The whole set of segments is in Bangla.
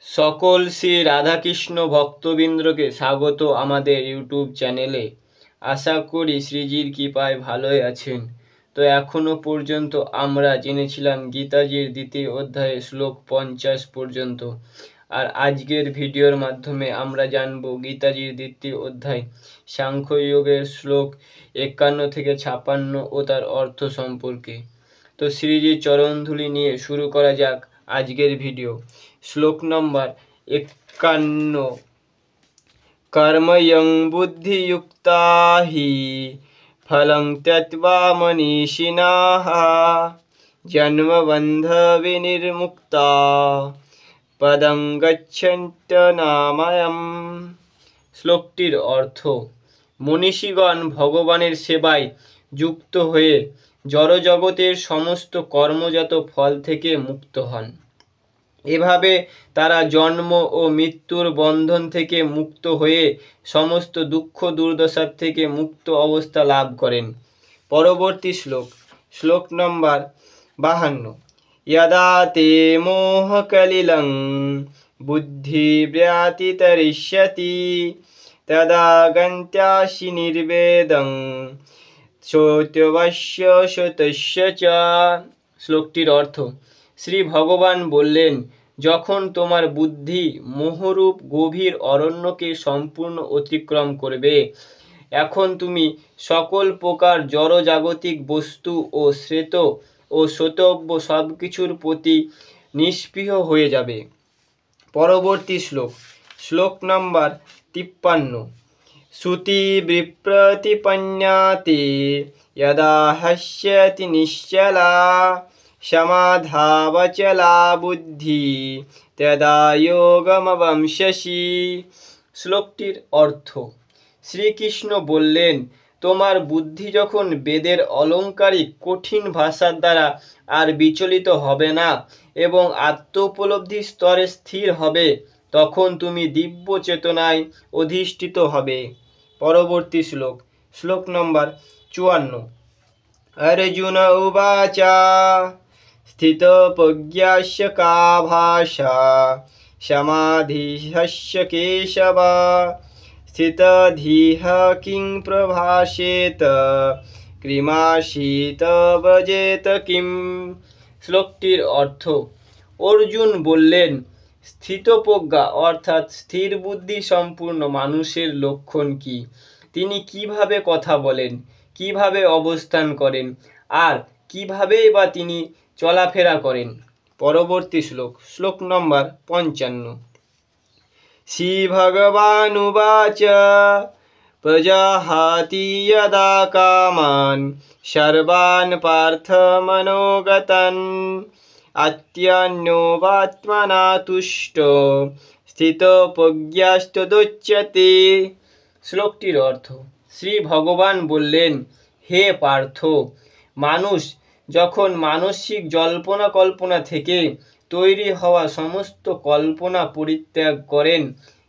সকল শ্রী রাধাকৃষ্ণ ভক্তবৃন্দকে স্বাগত আমাদের ইউটিউব চ্যানেলে। আশা করি শ্রীজির কৃপায় ভালোই আছেন। তো এখনো পর্যন্ত আমরা জেনেছিলাম গীতাজির দ্বিতীয় অধ্যায়ে শ্লোক 50 পর্যন্ত। আর আজকের ভিডিওর মাধ্যমে আমরা জানব গীতাজির দ্বিতীয় অধ্যায় সাংখ্যযোগের শ্লোক 51 থেকে 56 ও তার অর্থ সম্পর্কে। তো শ্রীজির চরণধুলি নিয়ে শুরু করা যাক আজকের ভিডিও। শ্লোক নম্বর 51। কর্ময়ং বুদ্ধিযুক্তা হি ফলং ত্যক্ত্বা মনীষিণাঃ জন্মবন্ধ বিনির্মুক্তা পদং গচ্ছন্ত্যনাময়ম। শ্লোকটির অর্থ: মনীষীগণ ভগবানের সেবায় যুক্ত হয়ে জড়জগতের সমস্ত কর্মজাত ফল থেকে মুক্ত হন। এভাবে তারা জন্ম ও মৃত্যুর বন্ধন থেকে মুক্ত হয়ে সমস্ত দুঃখ দুর্দশার থেকে মুক্ত অবস্থা লাভ করেন। পরবর্তী শ্লোক, শ্লোক নম্বর 52। यदा ते मोहकलिलं बुद्धिव्यातितरिष्यति तदा गन्त्यासि निर्वेदं শ্রোতব্যস্য শ্রোতস্য চ। শ্লোকটির অর্থ: শ্রী ভগবান বললেন, যখন তোমার বুদ্ধি মোহরূপ গভীর অরণ্যকে সম্পূর্ণ অতিক্রম করবে, এখন তুমি সকল প্রকার জড়জাগতিক বস্তু ও শ্রেত ও শ্রোতব্য সব কিছুর প্রতি নিষ্পৃহ হয়ে যাবে। পরবর্তী শ্লোক, শ্লোক নম্বর 53। শ্রুতি বিপ্রতিপন্যাতে यदा हस्यति निश्चला समाधावचला বুদ্ধি তদা যোগমবংশসি। শ্লোকটির অর্থ: শ্রীকৃষ্ণ বললেন, তোমার বুদ্ধি যখন বেদের অলংকারিক কঠিন ভাষার দ্বারা আর বিচলিত হবে না এবং আত্মোপলব্ধি স্তরে স্থির হবে, তখন তুমি দিব্য চেতনায় অধিষ্ঠিত হবে। পরবর্তী শ্লোক, শ্লোক নম্বর 54। अर्जुन उवाच स्थितप्रज्ञस्य का भाषा समाधिस्थस्य केशव स्थितधिः किं प्रभाषेत কিমাসিত ব্রজেত কিম। শ্লোকটির অর্থ: অর্জুন বললেন, স্থিতপ্রজ্ঞা অর্থাৎ স্থির বুদ্ধি সম্পূর্ণ মানুষের লক্ষণ কি, তিনি কিভাবে কথা বলেন, কিভাবে অবস্থান করেন, আর কিভাবেই বা তিনি চলাফেরা করেন। পরবর্তী শ্লোক, শ্লোক নম্বর 55। শ্রী ভগবানুবাচ প্রজাহাতি যদা কামান সর্বান পার্থ মনোগতান আত্মন্যবাত্মনা তুষ্ট স্থিতপ্রজ্ঞস্তদুচ্যতে। শ্লোকটির অর্থ: শ্রী ভগবান বললেন, হে পার্থ, মানুষ যখন মানসিক জল্পনা কল্পনা থেকে তৈরি হওয়া সমস্ত কল্পনা পরিত্যাগ করেন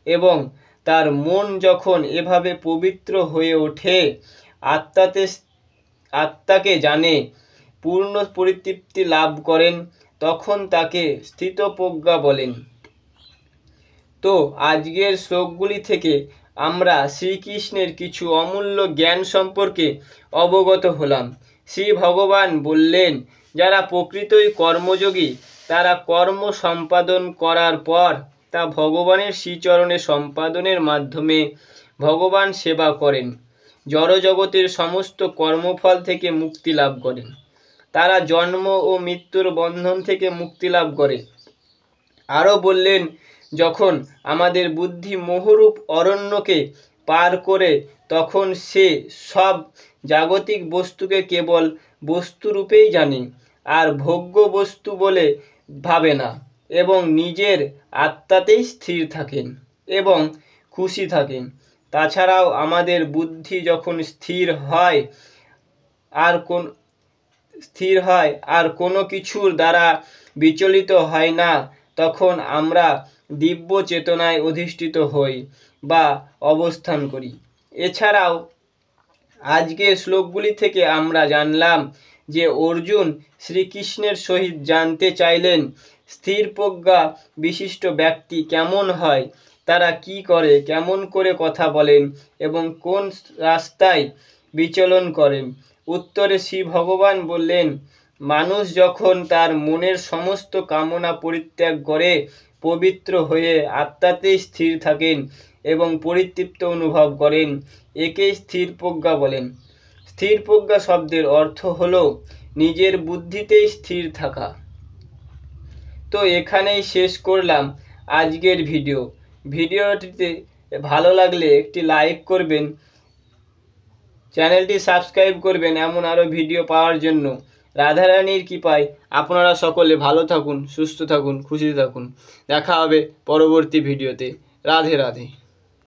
এবং তার মন যখন এভাবে পবিত্র হয়ে ওঠে, আত্মাকে জানে, পূর্ণ পরিতৃপ্তি লাভ করেন, তখন তাকে স্থিতপ্রজ্ঞা বলেন। তো আজকের শ্লোকগুলি থেকে আমরা শ্রীকৃষ্ণের কিছু অমূল্য জ্ঞান সম্পর্কে অবগত হলাম। শ্রী ভগবান বললেন, যারা প্রকৃতই কর্মযোগী তারা কর্ম সম্পাদন করার পর তা ভগবানের শ্রীচরণে সম্পাদনের মাধ্যমে ভগবান সেবা করেন, জড়জগতের সমস্ত কর্মফল থেকে মুক্তি লাভ করেন। তারা জন্ম ও মৃত্যুর বন্ধন থেকে মুক্তি লাভ করে। আরও বললেন, যখন আমাদের বুদ্ধি মোহরূপ অরণ্যকে পার করে, তখন সে সব জাগতিক বস্তুকে কেবল বস্তুরূপেই জানে আর ভোগ্য বস্তু বলে ভাবে না এবং নিজের আত্মাতেই স্থির থাকেন এবং খুশি থাকেন। তাছাড়াও আমাদের বুদ্ধি যখন স্থির হয় আর কোনো কিছুর দ্বারা বিচলিত হয় না, তখন আমরা দিব্য চেতনায় অধিষ্ঠিত হই বা অবস্থান করি। এছাড়াও আজকের শ্লোকগুলি থেকে আমরা জানলাম যে অর্জুন শ্রীকৃষ্ণের সহিত জানতে চাইলেন স্থির প্রজ্ঞা বিশিষ্ট ব্যক্তি কেমন হয়, তারা কি করে, কেমন করে কথা বলেন এবং কোন রাস্তায় বিচরণ করেন? উত্তরে শ্রী ভগবান বললেন, মানুষ যখন তার মনের সমস্ত কামনা পরিত্যাগ করে পবিত্র হয়ে আত্মাতেই স্থির থাকেন এবং পরিতৃপ্ত অনুভব করেন, একেই স্থির প্রজ্ঞা বলেন। স্থির প্রজ্ঞা শব্দের অর্থ হলো নিজের বুদ্ধিতেই স্থির থাকা। তো এখানেই শেষ করলাম আজকের ভিডিওটিতে ভালো লাগলে একটি লাইক করবেন, চ্যানেলটি সাবস্ক্রাইব করবেন এমন আরও ভিডিও পাওয়ার জন্য। রাধারানীর কৃপায় আপনারা সকলে ভালো থাকুন, সুস্থ থাকুন, খুশিতে থাকুন। দেখা হবে পরবর্তী ভিডিওতে। রাধে রাধে।